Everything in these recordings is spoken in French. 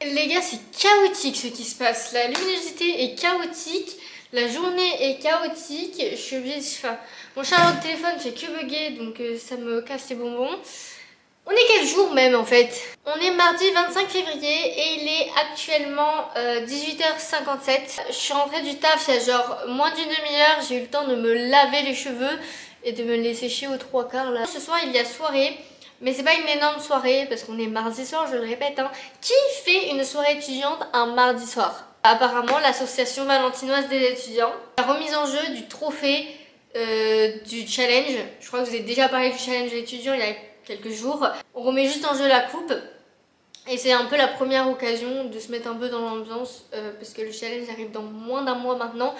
Les gars, c'est chaotique ce qui se passe. La luminosité est chaotique, la journée est chaotique. Je suis obligée de... Enfin, mon chargeur de téléphone fait que bugger, donc ça me casse les bonbons. On est quel jour même en fait? On est mardi 25 février et il est actuellement 18h57. Je suis rentrée du taf il y a genre moins d'une demi-heure. J'ai eu le temps de me laver les cheveux et de me les sécher aux trois quarts là. Ce soir il y a soirée. Mais c'est pas une énorme soirée parce qu'on est mardi soir, je le répète. Hein. Qui fait une soirée étudiante un mardi soir? Apparemment l'association valentinoise des étudiants. La remise en jeu du trophée du challenge. Je crois que vous avez déjà parlé du challenge étudiant il y a quelques jours. On remet juste en jeu la coupe. Et c'est un peu la première occasion de se mettre un peu dans l'ambiance parce que le challenge arrive dans moins d'un mois maintenant.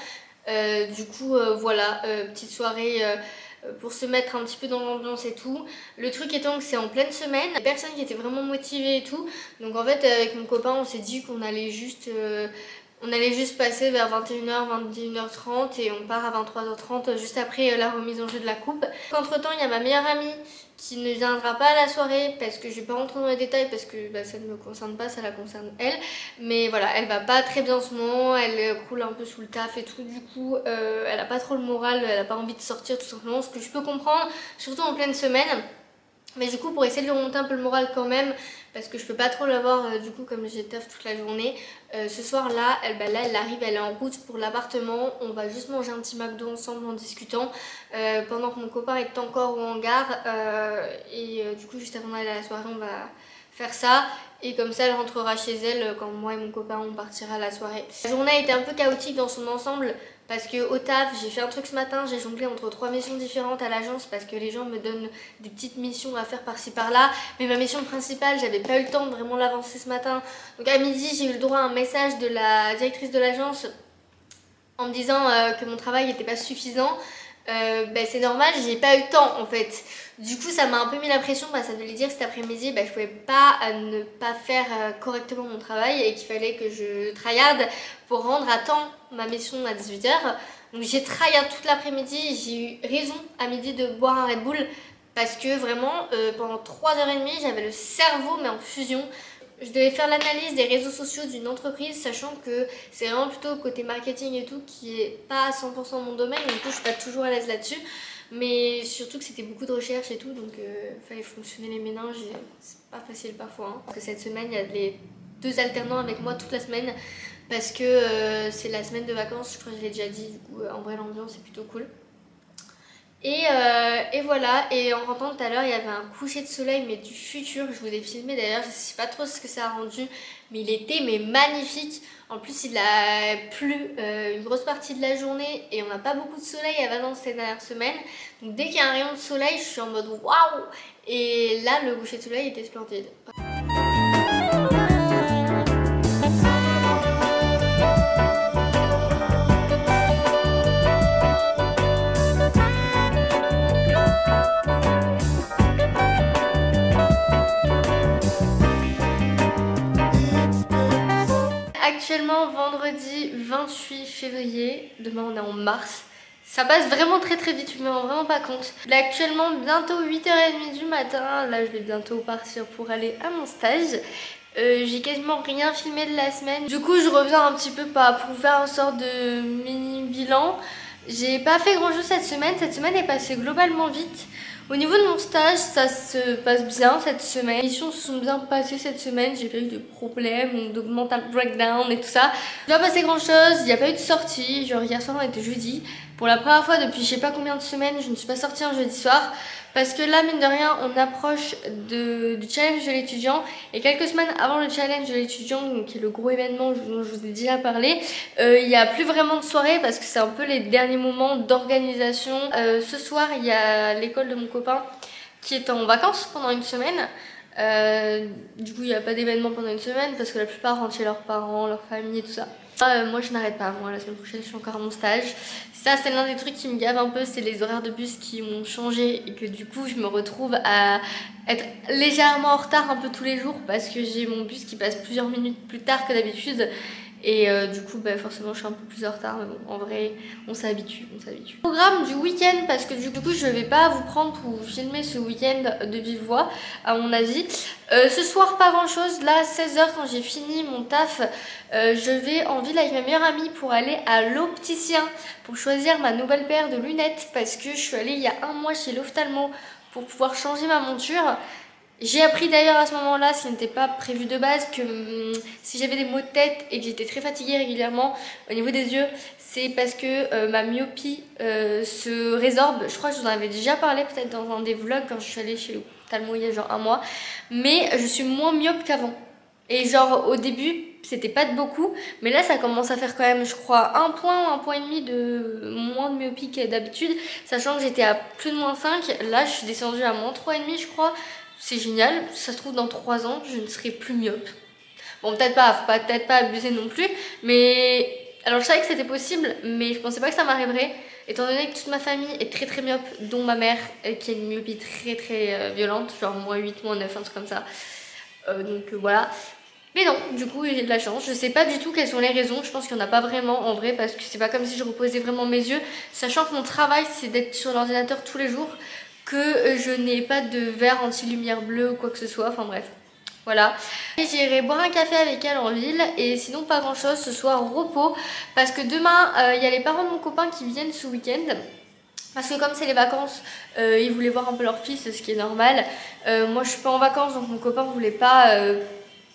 Du coup voilà, petite soirée... pour se mettre un petit peu dans l'ambiance et tout. Le truc étant que c'est en pleine semaine, il y a personne qui était vraiment motivée et tout. Donc en fait avec mon copain on s'est dit qu'on allait juste passer vers 21h, 21h30 et on part à 23h30 juste après la remise en jeu de la coupe. Entre temps il y a ma meilleure amie qui ne viendra pas à la soirée parce que je vais pas rentrer dans les détails parce que ça ne me concerne pas, ça la concerne elle. Mais voilà, elle va pas très bien en ce moment, elle croule un peu sous le taf et tout, du coup elle a pas trop le moral, elle a pas envie de sortir tout simplement, ce que je peux comprendre, surtout en pleine semaine. Mais du coup pour essayer de lui remonter un peu le moral quand même, parce que je peux pas trop l'avoir du coup comme j'ai taf toute la journée, ce soir là elle arrive, elle est en route pour l'appartement, on va juste manger un petit McDo ensemble en discutant pendant que mon copain est encore au hangar du coup juste avant d'aller à la soirée on va faire ça et comme ça elle rentrera chez elle quand moi et mon copain on partira à la soirée. La journée a été un peu chaotique dans son ensemble parce que au taf j'ai fait un truc ce matin, j'ai jonglé entre 3 missions différentes à l'agence parce que les gens me donnent des petites missions à faire par-ci par-là, mais ma mission principale j'avais pas eu le temps de vraiment l'avancer ce matin. Donc à midi j'ai eu le droit à un message de la directrice de l'agence en me disant que mon travail n'était pas suffisant. C'est normal, j'ai pas eu le temps en fait. Du coup ça m'a un peu mis la pression, ça voulait dire que cet après-midi je pouvais pas ne pas faire correctement mon travail et qu'il fallait que je tryhard pour rendre à temps ma mission à 18h. Donc j'ai tryhard toute l'après-midi, j'ai eu raison à midi de boire un Red Bull parce que vraiment pendant 3h30 j'avais le cerveau mais en fusion. Je devais faire l'analyse des réseaux sociaux d'une entreprise, sachant que c'est vraiment plutôt côté marketing et tout qui est pas à 100% mon domaine, du coup je suis pas toujours à l'aise là-dessus, mais surtout que c'était beaucoup de recherche et tout, donc fallait fonctionner les méninges et c'est pas facile parfois. Hein. Parce que cette semaine il y a les 2 alternants avec moi toute la semaine, parce que c'est la semaine de vacances, je crois que je l'ai déjà dit, du coup en vrai l'ambiance est plutôt cool. Et voilà, et en rentrant tout à l'heure il y avait un coucher de soleil mais du futur, je vous ai filmé d'ailleurs, je sais pas trop ce que ça a rendu, mais il était magnifique. En plus il a plu une grosse partie de la journée et on n'a pas beaucoup de soleil à Valence ces dernières semaines, donc dès qu'il y a un rayon de soleil je suis en mode waouh. Et là le coucher de soleil était splendide. Actuellement vendredi 28 février, demain on est en mars. Ça passe vraiment très vite, je me rends vraiment pas compte. Là actuellement bientôt 8h30 du matin, là je vais bientôt partir pour aller à mon stage. J'ai quasiment rien filmé de la semaine. Du coup je reviens un petit peu pour faire une sorte de mini bilan. J'ai pas fait grand chose cette semaine est passée globalement vite. Au niveau de mon stage, ça se passe bien cette semaine. Les missions se sont bien passées cette semaine, j'ai pas eu de problème, de mental breakdown et tout ça. Il n'y a pas passé grand chose, il n'y a pas eu de sortie, genre hier soir on était jeudi. Pour la première fois depuis je sais pas combien de semaines, je ne suis pas sortie un jeudi soir. Parce que là, mine de rien, on approche du challenge de l'étudiant. Et quelques semaines avant le challenge de l'étudiant, qui est le gros événement dont je vous ai déjà parlé, il n'y a plus vraiment de soirée parce que c'est un peu les derniers moments d'organisation. Ce soir, il y a l'école de mon copain qui est en vacances pendant une semaine. Du coup, il n'y a pas d'événement pendant une semaine parce que la plupart rentrent chez leurs parents, leur famille et tout ça. Moi je n'arrête pas, moi la semaine prochaine je suis encore à mon stage. Ça c'est l'un des trucs qui me gave un peu, c'est les horaires de bus qui ont changé et que du coup je me retrouve à être légèrement en retard un peu tous les jours parce que j'ai mon bus qui passe plusieurs minutes plus tard que d'habitude. Et du coup bah, forcément je suis un peu plus en retard, mais bon en vrai on s'habitue, on s'habitue. Programme du week-end, parce que du coup je vais pas vous prendre pour vous filmer ce week-end de vive voix à mon avis. Ce soir pas grand chose, là 16h quand j'ai fini mon taf, je vais en ville avec ma meilleure amie pour aller à l'opticien pour choisir ma nouvelle paire de lunettes, parce que je suis allée il y a un mois chez l'ophtalmo pour pouvoir changer ma monture. J'ai appris d'ailleurs à ce moment-là, ce qui n'était pas prévu de base, que si j'avais des maux de tête et que j'étais très fatiguée régulièrement au niveau des yeux, c'est parce que ma myopie se résorbe. Je crois que je vous en avais déjà parlé peut-être dans un des vlogs quand je suis allée chez l'ophtalmo il y a genre un mois. Mais je suis moins myope qu'avant. Et genre au début c'était pas de beaucoup, mais là ça commence à faire quand même je crois 1 point ou 1,5 point de moins de myopie que d'habitude, sachant que j'étais à plus de -5, là je suis descendue à -3,5 je crois. C'est génial, ça se trouve dans 3 ans je ne serai plus myope. Bon peut-être pas, faut peut-être pas abuser non plus, mais alors je savais que c'était possible, mais je pensais pas que ça m'arriverait, étant donné que toute ma famille est très myope, dont ma mère qui a une myopie très violente, genre -8, -9, un truc comme ça. Donc voilà. Mais non, du coup j'ai de la chance. Je sais pas du tout quelles sont les raisons. Je pense qu'il n'y en a pas vraiment en vrai, parce que c'est pas comme si je reposais vraiment mes yeux. Sachant que mon travail c'est d'être sur l'ordinateur tous les jours, que je n'ai pas de verre anti-lumière bleue ou quoi que ce soit. Enfin bref, voilà. J'irai boire un café avec elle en ville. Et sinon pas grand chose, ce soir repos. Parce que demain il y a les parents de mon copain qui viennent ce week-end. Parce que comme c'est les vacances, ils voulaient voir un peu leur fils, ce qui est normal. Moi je suis pas en vacances, donc mon copain voulait pas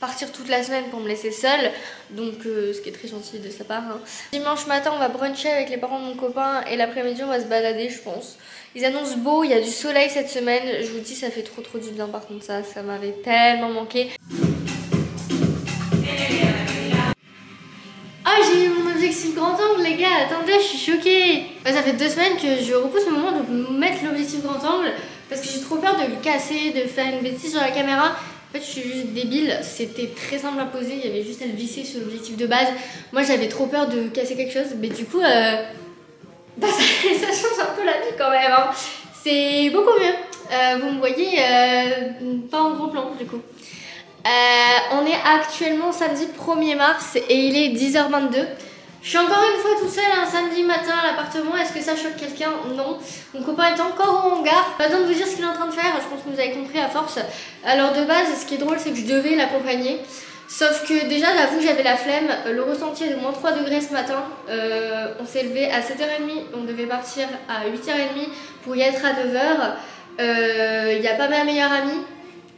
partir toute la semaine pour me laisser seule. Donc ce qui est très gentil de sa part. Hein. Dimanche matin on va bruncher avec les parents de mon copain et l'après-midi on va se balader je pense. Ils annoncent beau, il y a du soleil cette semaine. Je vous dis ça fait trop du bien par contre ça m'avait tellement manqué. Ah j'ai eu mon objectif grand angle les gars, attendez je suis choquée. Ça fait 2 semaines que je repousse le moment de mettre l'objectif grand angle parce que j'ai trop peur de le casser, de faire une bêtise sur la caméra. En fait je suis juste débile, c'était très simple à poser, il y avait juste à le visser sur l'objectif de base. Moi j'avais trop peur de casser quelque chose, mais du coup bah, ça change un peu la vie quand même, hein. C'est beaucoup mieux. Vous me voyez pas en gros plan du coup. On est actuellement samedi 1er mars et il est 10h22. Je suis encore une fois tout seul un samedi matin à l'appartement. Est-ce que ça choque quelqu'un? Non. Mon copain est encore au hangar. Pas besoin de vous dire ce qu'il est en train de faire. Je pense que vous avez compris à force. Alors de base, ce qui est drôle, c'est que je devais l'accompagner. Sauf que déjà, j'avoue que j'avais la flemme. Le ressenti est de -3 degrés ce matin. On s'est levé à 7h30. On devait partir à 8h30 pour y être à 9h. Il n'y a pas ma meilleure amie.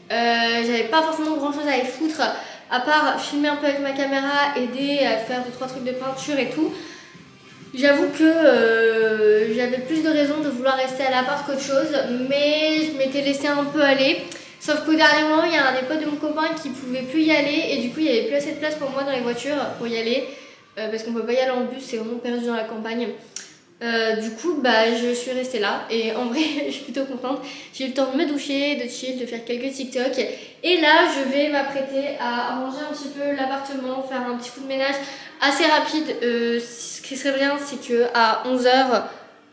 J'avais pas forcément grand chose à y foutre à part filmer un peu avec ma caméra, aider à faire 2-3 trucs de peinture et tout. J'avoue que j'avais plus de raisons de vouloir rester à l'appart qu'autre chose, mais je m'étais laissé un peu aller. Sauf qu'au dernier moment, il y a un des potes de mon copain qui pouvait plus y aller et du coup il n'y avait plus assez de place pour moi dans les voitures pour y aller parce qu'on peut pas y aller en bus, c'est vraiment perdu dans la campagne. Du coup bah je suis restée là et en vrai je suis plutôt contente. J'ai eu le temps de me doucher, de chill, de faire quelques TikTok et là je vais m'apprêter à arranger un petit peu l'appartement, faire un petit coup de ménage assez rapide. Ce qui serait bien c'est que à 11h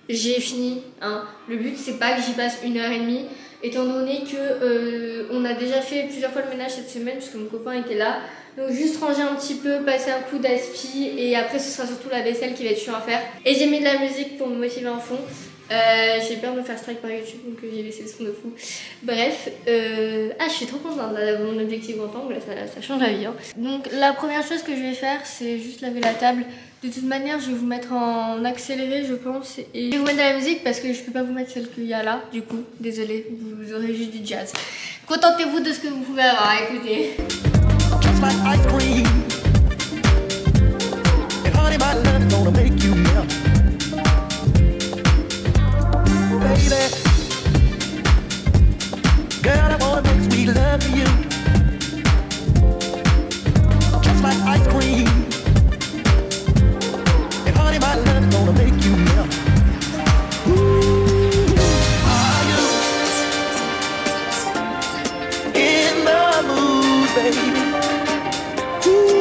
j'ai fini, hein. Le but c'est pas que j'y passe 1h30 étant donné que on a déjà fait plusieurs fois le ménage cette semaine puisque mon copain était là. Donc juste ranger un petit peu, passer un coup d'aspi et après ce sera surtout la vaisselle qui va être chiant à faire. Et j'ai mis de la musique pour me motiver en fond. J'ai peur de me faire strike par YouTube donc j'ai laissé le son de fou. Bref, je suis trop contente d'avoir mon objectif grand angle, ça change la vie. Hein. Donc la première chose que je vais faire c'est juste laver la table. De toute manière je vais vous mettre en accéléré je pense. Et je vais vous mettre de la musique parce que je peux pas vous mettre celle qu'il y a là. Du coup, désolée, vous aurez juste du jazz. Contentez-vous de ce que vous pouvez avoir, écoutez. Just like ice cream, and honey, my love is gonna make you melt, baby. Girl, I wanna make sweet love to you. Just like ice cream, and honey, my love is gonna make you melt. Ooh, are you in the mood, baby? Ooh.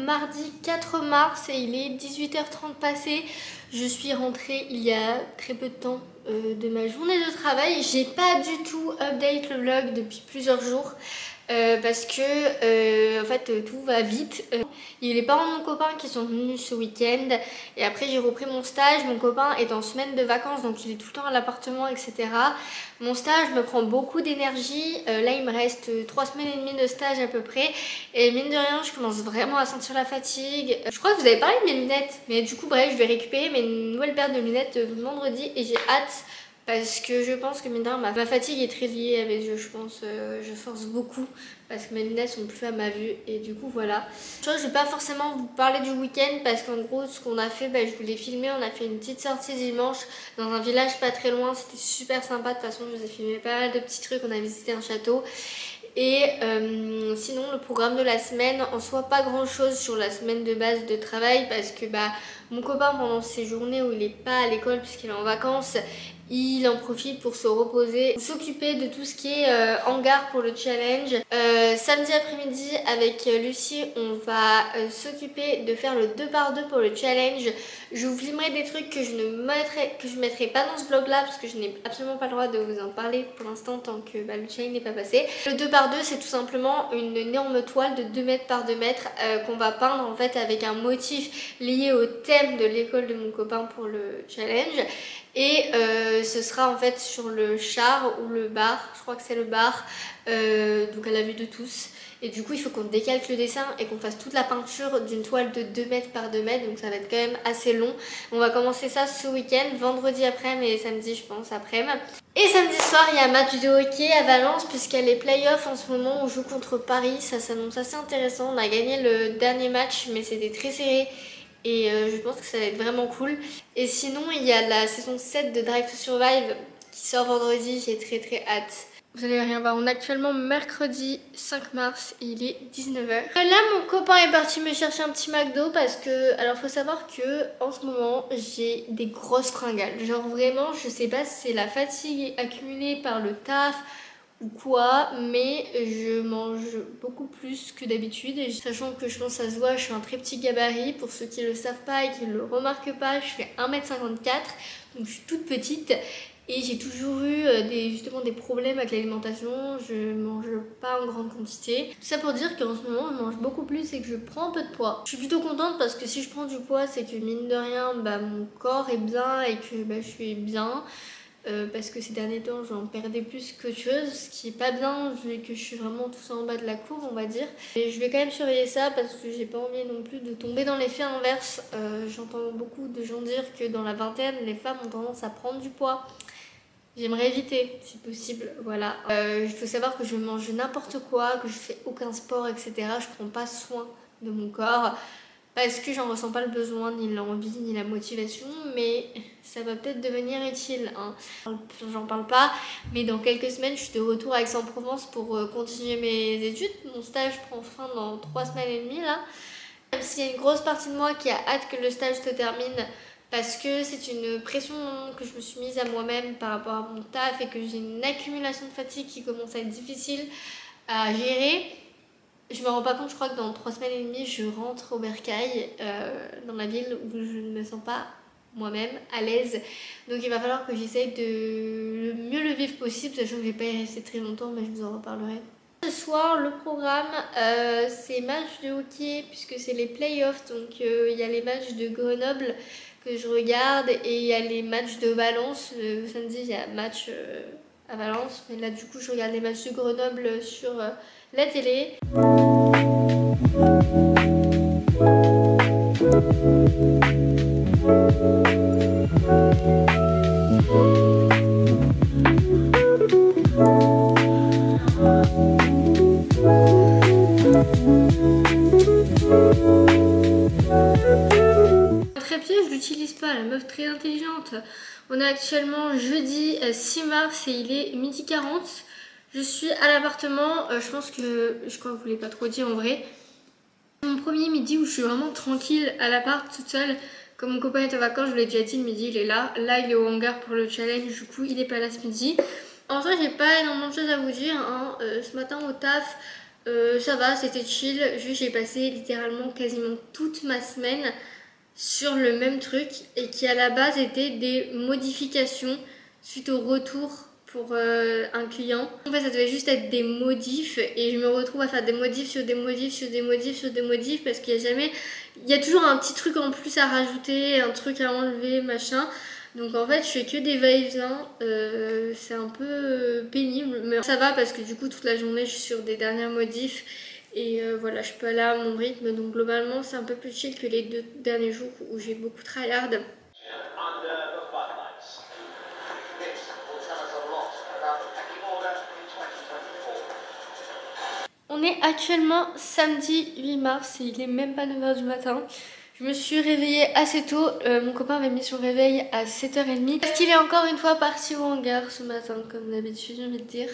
mardi 4 mars et il est 18h30 passé. Je suis rentrée il y a très peu de temps de ma journée de travail. J'ai pas du tout update le vlog depuis plusieurs jours. Parce que en fait tout va vite. Il y a les parents de mon copain qui sont venus ce week-end et après j'ai repris mon stage. Mon copain est en semaine de vacances donc il est tout le temps à l'appartement, etc. Mon stage me prend beaucoup d'énergie. Là il me reste 3 semaines et demie de stage à peu près et mine de rien je commence vraiment à sentir la fatigue. Je crois que vous avez parlé de mes lunettes, mais du coup bref, je vais récupérer mes nouvelles paires de lunettes vendredi et j'ai hâte. Parce que je pense que mine de rien, ma fatigue est très liée à mes yeux, je pense. Je force beaucoup parce que mes lunettes sont plus à ma vue et du coup voilà. Je vais pas forcément vous parler du week-end parce qu'en gros ce qu'on a fait, je vous l'ai filmé. On a fait une petite sortie dimanche dans un village pas très loin, c'était super sympa. De toute façon je vous ai filmé pas mal de petits trucs, on a visité un château. Et sinon le programme de la semaine, en soi pas grand chose sur la semaine de base de travail parce que mon copain pendant ces journées où il est pas à l'école puisqu'il est en vacances, il en profite pour se reposer, s'occuper de tout ce qui est hangar pour le challenge. Samedi après-midi avec Lucie, on va s'occuper de faire le 2x2 pour le challenge. Je vous filmerai des trucs que je ne mettrai pas dans ce vlog là parce que je n'ai absolument pas le droit de vous en parler pour l'instant tant que le challenge n'est pas passé. Le 2x2 c'est tout simplement une énorme toile de 2 mètres par 2 mètres qu'on va peindre en fait avec un motif lié au thème de l'école de mon copain pour le challenge. Et ce sera en fait sur le char ou le bar, je crois que c'est le bar, donc à la vue de tous. Et du coup il faut qu'on décalque le dessin et qu'on fasse toute la peinture d'une toile de 2 mètres par 2 mètres, donc ça va être quand même assez long. On va commencer ça ce week-end, vendredi après-midi et samedi je pense après-midi. Et samedi soir il y a un match de hockey à Valence puisqu'il y a les playoffs en ce moment, on joue contre Paris, ça s'annonce assez intéressant. On a gagné le dernier match mais c'était très serré. Et je pense que ça va être vraiment cool. Et sinon il y a la saison 7 de Drive to Survive qui sort vendredi, j'ai très hâte. Vous allez rien voir, on est actuellement mercredi 5 mars et il est 19h. Là mon copain est parti me chercher un petit McDo parce que, alors faut savoir que en ce moment j'ai des grosses fringales. Genre vraiment je sais pas si c'est la fatigue accumulée par le taf ou quoi, mais je mange beaucoup plus que d'habitude, sachant que je pense que ça se voit, je suis un très petit gabarit. Pour ceux qui le savent pas et qui ne le remarquent pas, je fais 1m54, donc je suis toute petite et j'ai toujours eu justement des problèmes avec l'alimentation, je mange pas en grande quantité. Tout ça pour dire qu'en ce moment je mange beaucoup plus et que je prends un peu de poids. Je suis plutôt contente parce que si je prends du poids, c'est que mine de rien, mon corps est bien et que je suis bien. Parce que ces derniers temps j'en perdais plus qu'autre chose, ce qui est pas bien vu que je suis vraiment tout en bas de la courbe on va dire. Et je vais quand même surveiller ça parce que j'ai pas envie non plus de tomber dans l'effet inverse. J'entends beaucoup de gens dire que dans la vingtaine les femmes ont tendance à prendre du poids. J'aimerais éviter si possible, voilà. Il faut savoir que je mange n'importe quoi, que je fais aucun sport, etc. Je prends pas soin de mon corps. Parce que j'en ressens pas le besoin, ni l'envie, ni la motivation, mais ça va peut-être devenir utile. J'en parle pas, mais dans quelques semaines, je suis de retour à Aix-en-Provence pour continuer mes études. Mon stage prend fin dans 3 semaines et demie là. Même s'il y a une grosse partie de moi qui a hâte que le stage se termine, parce que c'est une pression que je me suis mise à moi-même par rapport à mon taf et que j'ai une accumulation de fatigue qui commence à être difficile à gérer. Je me rends pas compte, je crois que dans 3 semaines et demie, je rentre au Bercail, dans la ville où je ne me sens pas moi-même à l'aise. Donc il va falloir que j'essaye de le mieux le vivre possible, sachant que je vais pas y rester très longtemps, mais je vous en reparlerai. Ce soir, le programme, c'est match de hockey, puisque c'est les playoffs. Donc il y a les matchs de Grenoble que je regarde et il y a les matchs de Valence. Samedi, il y a match à Valence, mais là du coup, je regarde les matchs de Grenoble sur la télé. Trépied, je l'utilise pas, la meuf très intelligente. On est actuellement jeudi 6 mars et il est 12h40. Je suis à l'appartement, je crois que je vous l'ai pas trop dit en vrai. Mon premier midi où je suis vraiment tranquille à l'appart toute seule. Comme mon copain est en vacances, je vous l'ai déjà dit, le midi il est là. Là il est au hangar pour le challenge, du coup il est pas là ce midi. En vrai j'ai pas énormément de choses à vous dire. Ce matin au taf, Ça va, c'était chill. Juste j'ai passé littéralement quasiment toute ma semaine sur le même truc et qui à la base était des modifications suite au retour pour un client. En fait ça devait juste être des modifs et je me retrouve à faire des modifs sur des modifs sur des modifs sur des modifs parce qu'il y a jamais... Il y a toujours un petit truc en plus à rajouter, un truc à enlever, machin. Donc en fait je fais que des va-et-vient, c'est un peu pénible mais ça va parce que du coup toute la journée je suis sur des dernières modifs et voilà je peux aller à mon rythme donc globalement c'est un peu plus chill que les 2 derniers jours où j'ai beaucoup tryhard. On est actuellement samedi 8 mars et il est même pas 9 h du matin. Je me suis réveillée assez tôt, mon copain m'a mis son réveil à 7 h 30 parce qu'il est encore une fois parti au hangar ce matin comme d'habitude j'ai envie de dire.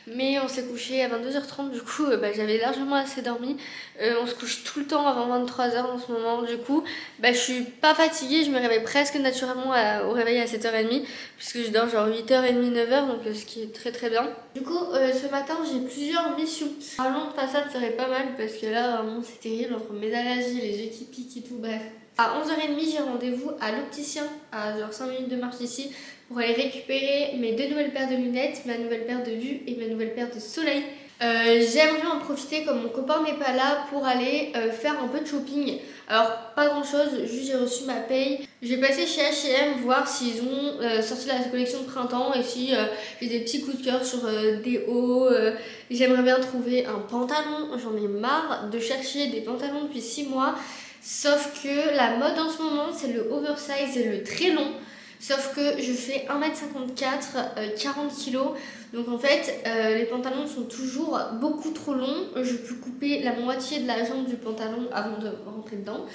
Mais on s'est couché à 22 h 30 du coup j'avais largement assez dormi. On se couche tout le temps avant 23 h en ce moment du coup je suis pas fatiguée, je me réveille presque naturellement au réveil à 7 h 30 puisque je dors genre 8 h 30, 9 h donc ce qui est très très bien. Du coup ce matin j'ai plusieurs missions. Un long passade serait pas mal parce que là vraiment c'est terrible entre mes allergies, les yeux qui piquent et tout bref. À 11 h 30 j'ai rendez-vous à l'opticien à genre 5 minutes de marche d'ici pour aller récupérer mes 2 nouvelles paires de lunettes, ma nouvelle paire de vue et ma nouvelle paire de soleil. J'aimerais en profiter comme mon copain n'est pas là pour aller faire un peu de shopping. Alors pas grand chose, juste j'ai reçu ma paye. Je vais passer chez H&M voir s'ils ont sorti la collection de printemps et si j'ai des petits coups de cœur sur des hauts. J'aimerais bien trouver un pantalon, j'en ai marre de chercher des pantalons depuis 6 mois. Sauf que la mode en ce moment c'est le oversize et le très long. Sauf que je fais 1m54, 40 kg. Donc en fait, les pantalons sont toujours beaucoup trop longs. Je peux couper la moitié de la jambe du pantalon avant de rentrer dedans.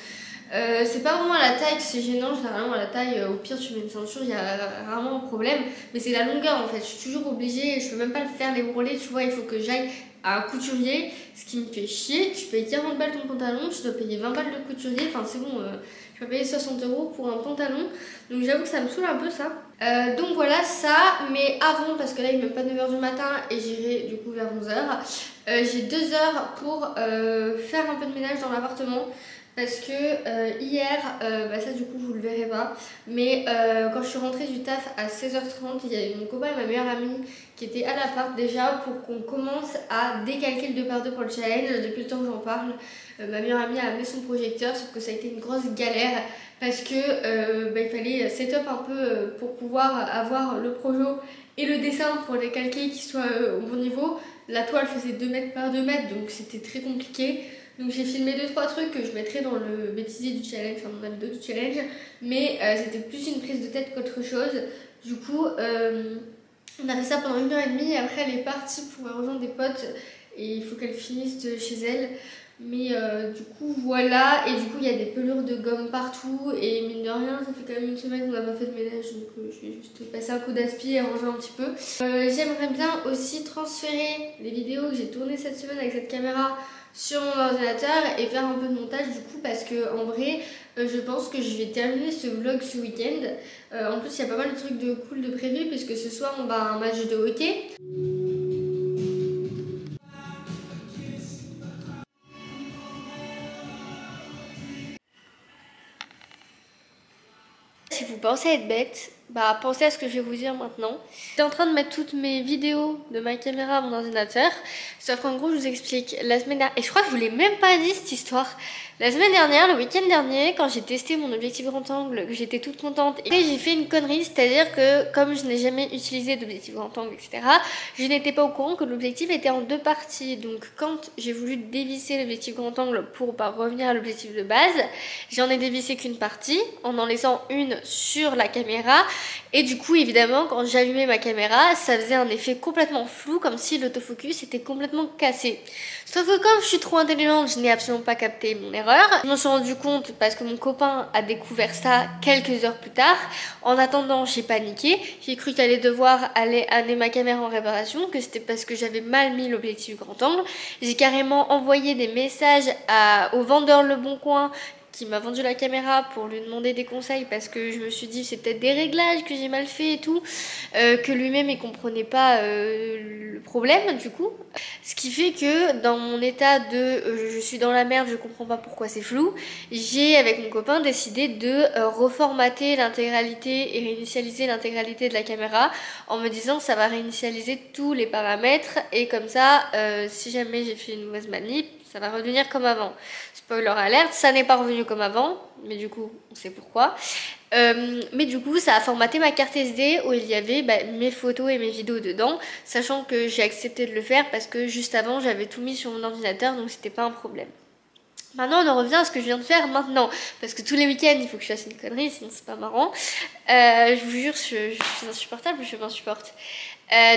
C'est pas vraiment à la taille que c'est gênant, généralement à la taille, au pire tu mets une ceinture, il y a rarement un problème. Mais c'est la longueur en fait, je suis toujours obligée, je peux même pas le faire les brûler, tu vois, il faut que j'aille à un couturier, ce qui me fait chier. Tu payes 40 balles ton pantalon, tu dois payer 20 balles de couturier, enfin c'est bon, je peux payer 60 € pour un pantalon. Donc j'avoue que ça me saoule un peu ça. Donc voilà ça, mais avant, parce que là il n'est même pas 9 h du matin et j'irai du coup vers 11 h, j'ai 2 heures pour faire un peu de ménage dans l'appartement. Parce que hier, ça du coup vous le verrez pas, mais quand je suis rentrée du taf à 16 h 30, il y avait mon copain et ma meilleure amie qui étaient à l'appart déjà pour qu'on commence à décalquer le 2x2 pour le challenge. Depuis le temps que j'en parle, ma meilleure amie a amené son projecteur, sauf que ça a été une grosse galère parce que il fallait setup un peu pour pouvoir avoir le projo et le dessin pour les calquer qui soient au bon niveau. La toile faisait 2 mètres par 2 mètres donc c'était très compliqué. Donc j'ai filmé 2-3 trucs que je mettrai dans le bêtisier du challenge, enfin dans la vidéo du challenge. Mais c'était plus une prise de tête qu'autre chose. Du coup, on a fait ça pendant 1h30 et après elle est partie pour rejoindre des potes. Et il faut qu'elle finisse chez elle. Mais du coup voilà, et du coup il y a des pelures de gomme partout. Et mine de rien, ça fait quand même une semaine qu'on n'a pas fait de ménage. Donc je vais juste passer un coup d'aspi et ranger un petit peu. J'aimerais bien aussi transférer les vidéos que j'ai tournées cette semaine avec cette caméra sur mon ordinateur et faire un peu de montage du coup parce que en vrai je pense que je vais terminer ce vlog ce week-end. En plus il y a pas mal de trucs de cool de prévu puisque ce soir on va à un match de hockey. Si vous pensez être bête, pensez à ce que je vais vous dire maintenant. J'étais en train de mettre toutes mes vidéos de ma caméra à mon ordinateur. Sauf qu'en gros, je vous explique. La semaine dernière, et je crois que je vous l'ai même pas dit cette histoire. La semaine dernière, le week-end dernier, quand j'ai testé mon objectif grand angle, que j'étais toute contente, et j'ai fait une connerie, c'est-à-dire que comme je n'ai jamais utilisé d'objectif grand angle, etc., je n'étais pas au courant que l'objectif était en 2 parties. Donc quand j'ai voulu dévisser l'objectif grand angle pour revenir à l'objectif de base, j'en ai dévissé qu'une partie, en laissant une sur la caméra. Et du coup, évidemment, quand j'allumais ma caméra, ça faisait un effet complètement flou, comme si l'autofocus était complètement cassé. Sauf que comme je suis trop intelligente, je n'ai absolument pas capté mon erreur. Je m'en suis rendu compte parce que mon copain a découvert ça quelques heures plus tard. En attendant, j'ai paniqué. J'ai cru qu'il allait devoir aller amener ma caméra en réparation, que c'était parce que j'avais mal mis l'objectif grand angle. J'ai carrément envoyé des messages au vendeur Le Bon Coin qui m'a vendu la caméra pour lui demander des conseils parce que je me suis dit c'est peut-être des réglages que j'ai mal fait et tout, que lui-même il comprenait pas le problème du coup. Ce qui fait que dans mon état de je suis dans la merde, je comprends pas pourquoi c'est flou, j'ai avec mon copain décidé de reformater l'intégralité et réinitialiser l'intégralité de la caméra en me disant ça va réinitialiser tous les paramètres et comme ça si jamais j'ai fait une mauvaise manip, ça va redevenir comme avant. Spoiler alerte, ça n'est pas revenu comme avant, mais du coup on sait pourquoi. Mais du coup ça a formaté ma carte SD où il y avait mes photos et mes vidéos dedans, sachant que j'ai accepté de le faire parce que juste avant j'avais tout mis sur mon ordinateur, donc c'était pas un problème. Maintenant on en revient à ce que je viens de faire maintenant, parce que tous les week-ends il faut que je fasse une connerie, sinon c'est pas marrant. Je vous jure, je suis insupportable, je m'insupporte.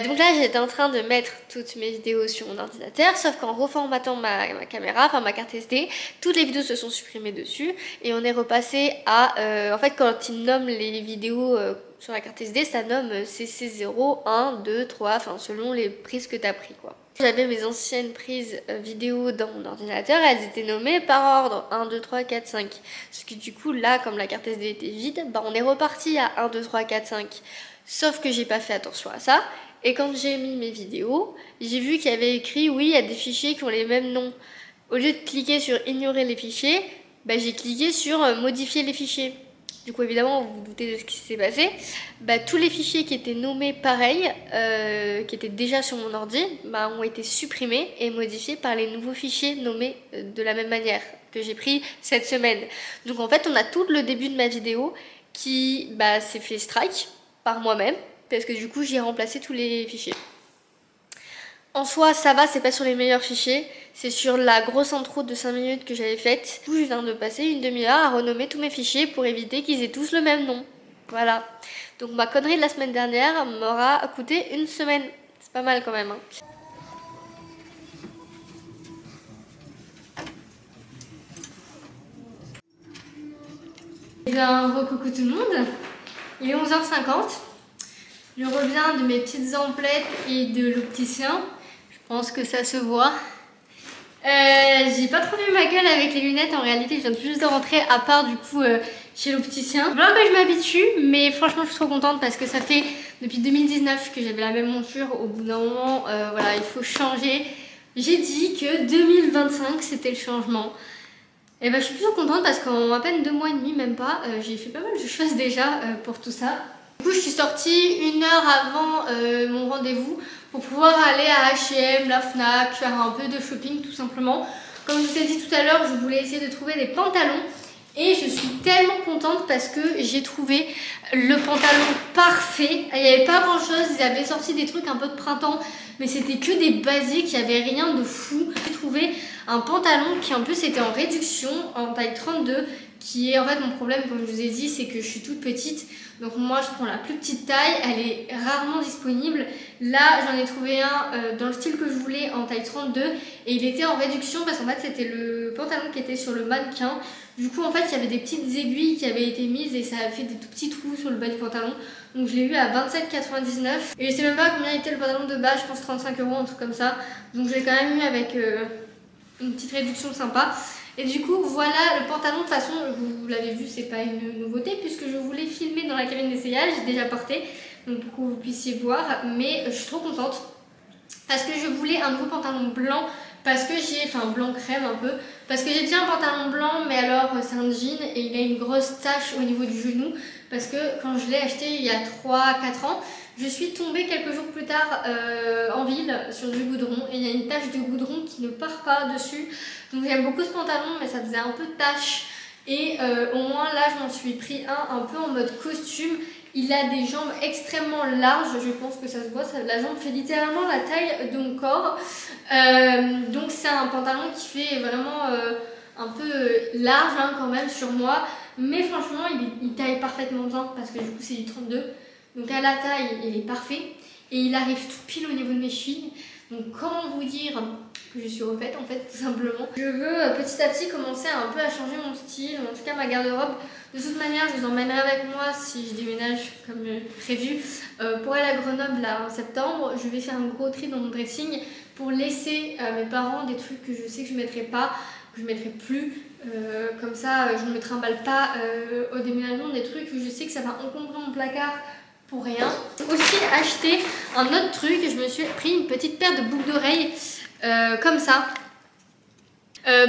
Donc là j'étais en train de mettre toutes mes vidéos sur mon ordinateur, sauf qu'en reformatant ma caméra, enfin ma carte SD, toutes les vidéos se sont supprimées dessus et on est repassé à... en fait quand ils nomment les vidéos sur la carte SD, ça nomme CC0, 1, 2, 3, enfin selon les prises que tu as pris quoi. J'avais mes anciennes prises vidéo dans mon ordinateur, elles étaient nommées par ordre 1, 2, 3, 4, 5. Ce qui du coup là, comme la carte SD était vide, on est reparti à 1, 2, 3, 4, 5. Sauf que j'ai pas fait attention à ça. Et quand j'ai mis mes vidéos, j'ai vu qu'il y avait écrit oui, il y a des fichiers qui ont les mêmes noms. Au lieu de cliquer sur ignorer les fichiers, j'ai cliqué sur modifier les fichiers. Du coup évidemment vous vous doutez de ce qui s'est passé. Tous les fichiers qui étaient nommés pareil, qui étaient déjà sur mon ordi, ont été supprimés et modifiés par les nouveaux fichiers nommés de la même manière que j'ai pris cette semaine. Donc en fait on a tout le début de ma vidéo qui s'est fait strike par moi-même parce que du coup j'ai remplacé tous les fichiers. En soi ça va, c'est pas sur les meilleurs fichiers, c'est sur la grosse intro de 5 minutes que j'avais faite. Du coup je viens de passer une demi-heure à renommer tous mes fichiers pour éviter qu'ils aient tous le même nom. Voilà. Donc ma connerie de la semaine dernière m'aura coûté une semaine. C'est pas mal quand même hein. Eh bien, recoucou tout le monde. Il est 11h50. Je reviens de mes petites emplettes et de l'opticien. Je pense que ça se voit. J'ai pas trop vu ma gueule avec les lunettes. En réalité, je viens juste de rentrer à part du coup chez l'opticien. Voilà que je m'habitue, mais franchement, je suis trop contente parce que ça fait depuis 2019 que j'avais la même monture. Au bout d'un moment, voilà, il faut changer. J'ai dit que 2025, c'était le changement. Et je suis plutôt contente parce qu'en à peine 2 mois et demi, même pas, j'ai fait pas mal de choses déjà pour tout ça. Du coup, je suis sortie 1 heure avant mon rendez-vous pour pouvoir aller à H&M, la Fnac, faire un peu de shopping tout simplement. Comme je vous ai dit tout à l'heure, je voulais essayer de trouver des pantalons et je suis tellement contente parce que j'ai trouvé le pantalon parfait. Il n'y avait pas grand chose, ils avaient sorti des trucs un peu de printemps, mais c'était que des basiques, il n'y avait rien de fou. J'ai trouvé un pantalon qui en plus était en réduction, en taille 32, qui est en fait mon problème, comme je vous ai dit, c'est que je suis toute petite. Donc moi je prends la plus petite taille, elle est rarement disponible. Là j'en ai trouvé un dans le style que je voulais en taille 32 et il était en réduction parce qu'en fait c'était le pantalon qui était sur le mannequin. Du coup en fait il y avait des petites aiguilles qui avaient été mises et ça a fait des tout petits trous sur le bas du pantalon. Donc je l'ai eu à 27,99 et je sais même pas combien était le pantalon de base, je pense 35 €, un truc comme ça. Donc je l'ai quand même eu avec une petite réduction sympa. Et du coup voilà le pantalon, de toute façon vous l'avez vu, c'est pas une nouveauté puisque je voulais filmer dans la cabine d'essayage, j'ai déjà porté donc pour que vous puissiez voir, mais je suis trop contente parce que je voulais un nouveau pantalon blanc parce que j'ai, enfin blanc crème un peu, parce que j'ai déjà un pantalon blanc mais alors c'est un jean et il a une grosse tache au niveau du genou parce que quand je l'ai acheté il y a 3-4 ans, je suis tombée quelques jours plus tard en ville sur du goudron et il y a une tache de goudron qui ne part pas dessus. Donc j'aime beaucoup ce pantalon mais ça faisait un peu de tache et au moins là je m'en suis pris un peu en mode costume. Il a des jambes extrêmement larges, je pense que ça se voit, la jambe fait littéralement la taille de mon corps. Donc c'est un pantalon qui fait vraiment un peu large quand même sur moi. Mais franchement il taille parfaitement bien parce que du coup c'est du 32. Donc à la taille il est parfait et il arrive tout pile au niveau de mes chevilles. Donc comment vous dire que je suis refaite en fait tout simplement. Je veux petit à petit commencer un peu à changer mon style, en tout cas ma garde-robe. De toute manière je vous emmènerai avec moi si je déménage comme prévu pour aller à Grenoble là en septembre. Je vais faire un gros tri dans mon dressing pour laisser à mes parents des trucs que je sais que je ne mettrai pas, que je ne mettrai plus. Comme ça, je ne me trimballe pas au déménagement des trucs où je sais que ça va encombrer mon placard pour rien. J'ai aussi acheté un autre truc, je me suis pris une petite paire de boucles d'oreilles comme ça.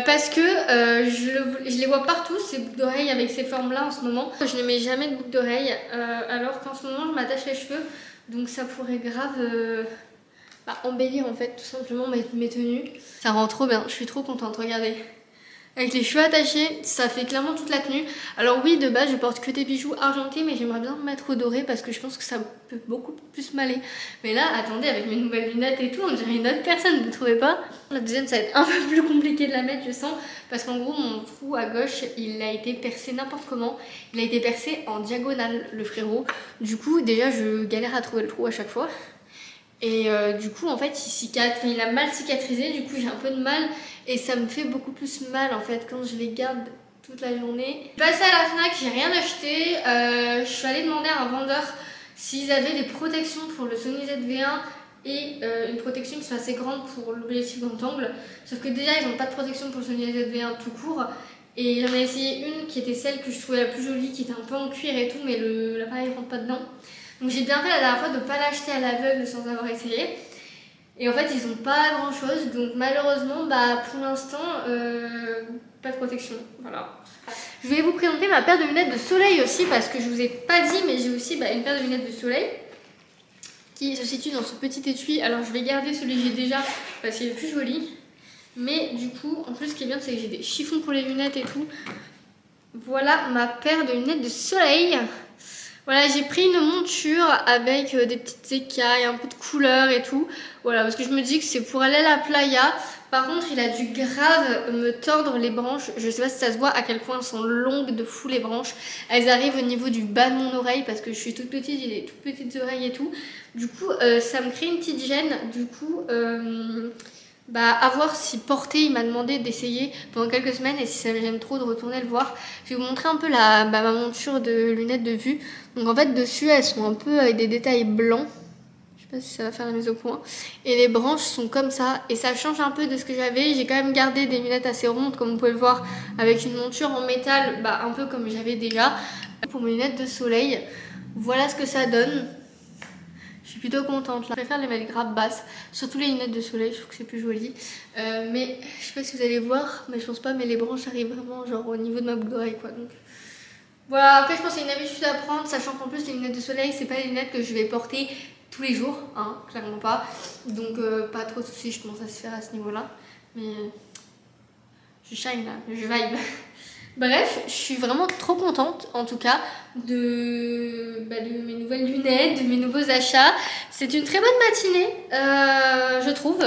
Parce que je les vois partout, ces boucles d'oreilles avec ces formes-là en ce moment. Je ne mets jamais de boucles d'oreilles, alors qu'en ce moment je m'attache les cheveux. Donc ça pourrait grave embellir en fait tout simplement mes tenues. Ça rend trop bien, je suis trop contente, regardez. Avec les cheveux attachés, ça fait clairement toute la tenue. Alors oui, de base, je porte que des bijoux argentés, mais j'aimerais bien me mettre au doré parce que je pense que ça peut beaucoup plus m'aller. Mais là, attendez, avec mes nouvelles lunettes et tout, on dirait une autre personne, vous trouvez pas? La deuxième, ça va être un peu plus compliqué de la mettre, je sens, parce qu'en gros, mon trou à gauche, il a été percé n'importe comment. Il a été percé en diagonale, le frérot. Du coup, déjà, je galère à trouver le trou à chaque fois. Et du coup, en fait, il a mal cicatrisé, du coup, j'ai un peu de mal. Et ça me fait beaucoup plus mal, en fait, quand je les garde toute la journée. Je suis passée à la Fnac, j'ai rien acheté. Je suis allée demander à un vendeur s'ils avaient des protections pour le Sony ZV-1 et une protection qui soit assez grande pour l'objectif grand angle. Sauf que déjà, ils n'ont pas de protection pour le Sony ZV-1 tout court. Et j'en ai essayé une qui était celle que je trouvais la plus jolie, qui était un peu en cuir et tout, mais l'appareil ne rentre pas dedans. Donc j'ai bien fait la dernière fois de ne pas l'acheter à l'aveugle sans avoir essayé. Et en fait ils n'ont pas grand chose, donc malheureusement pour l'instant pas de protection. Voilà. Je vais vous présenter ma paire de lunettes de soleil aussi parce que je vous ai pas dit, mais j'ai aussi une paire de lunettes de soleil qui se situe dans ce petit étui. Alors je vais garder celui que j'ai déjà parce qu'il est plus joli. Mais du coup, en plus ce qui est bien c'est que j'ai des chiffons pour les lunettes et tout. Voilà ma paire de lunettes de soleil. Voilà, j'ai pris une monture avec des petites écailles, un peu de couleur et tout. Voilà, parce que je me dis que c'est pour aller à la playa. Par contre, il a dû grave me tordre les branches. Je sais pas si ça se voit à quel point elles sont longues de fou les branches. Elles arrivent au niveau du bas de mon oreille parce que je suis toute petite, j'ai des toutes petites oreilles et tout. Du coup, ça me crée une petite gêne. Du coup, à voir si porter, il m'a demandé d'essayer pendant quelques semaines et si ça me gêne trop de retourner le voir. Je vais vous montrer un peu ma monture de lunettes de vue. Donc en fait dessus elles sont un peu avec des détails blancs. Je sais pas si ça va faire la mise au point. Et les branches sont comme ça et ça change un peu de ce que j'avais. J'ai quand même gardé des lunettes assez rondes comme vous pouvez le voir avec une monture en métal un peu comme j'avais déjà. Pour mes lunettes de soleil, voilà ce que ça donne. Je suis plutôt contente là. Je préfère les mettre grave basses, surtout les lunettes de soleil, je trouve que c'est plus joli. Mais je sais pas si vous allez voir, mais je pense pas, mais les branches arrivent vraiment genre au niveau de ma boucle d'oreille quoi. Donc voilà, après je pense que c'est une habitude à prendre, sachant qu'en plus les lunettes de soleil c'est pas les lunettes que je vais porter tous les jours, hein, clairement pas. Donc pas trop de soucis, je pense à se faire à ce niveau là. Mais je shine là, je vibe. Bref, je suis vraiment trop contente en tout cas de mes nouvelles lunettes, de mes nouveaux achats. C'est une très bonne matinée, je trouve.